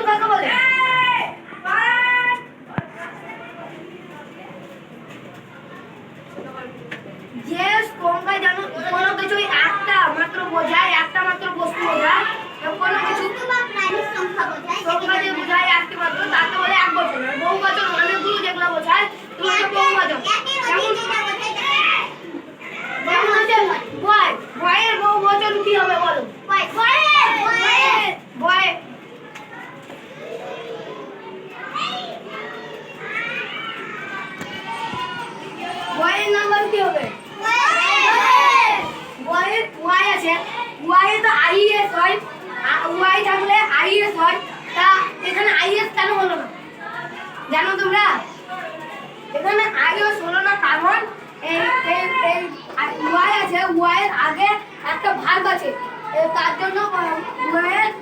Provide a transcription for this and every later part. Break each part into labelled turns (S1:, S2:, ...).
S1: কাকে বলে? যে সংখ্যায় জানো কোনো কিছু একটা মাত্র বোঝায়, একটা মাত্র বস্তু বোঝায়, কোনো কিছু সংখ্যা যে বোঝায় একটি মাত্র, তাকে বলে এক বচন। আর বহু বচন অনেকগুলো যেগুলো বোঝায় তোমাকে বহু বচন। ভয়ের বহু বচন কি হবে বলো? ভয়। ভয়ের নাম্বার কি হবে? ভয়ের ওয়াই আছে, ওয়াই তো আইএস হয়, ওয়াই থাকলে আইএস হয়। তা এখানে আইএস কেন হলো না জানো তোমরা? এখানে আইএস হলো না কারণ এই ওয়াই আছে, ওয়াইয়ের আগে একটা ভার্ব আছে, তার জন্য ওয়াইয়ের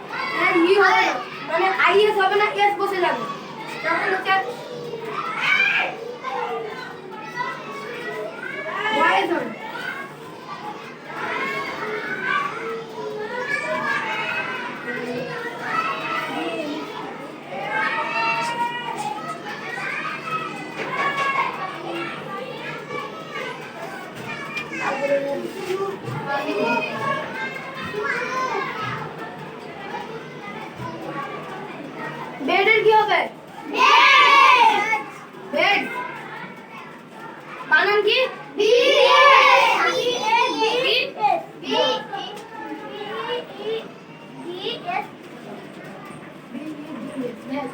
S1: ই হবে, মানে আইএস হবে না, এস বসে যাবে। তখন হচ্ছে ওয়াইএস হবে। বেডের কি হবে? বেড। বানান কি? B S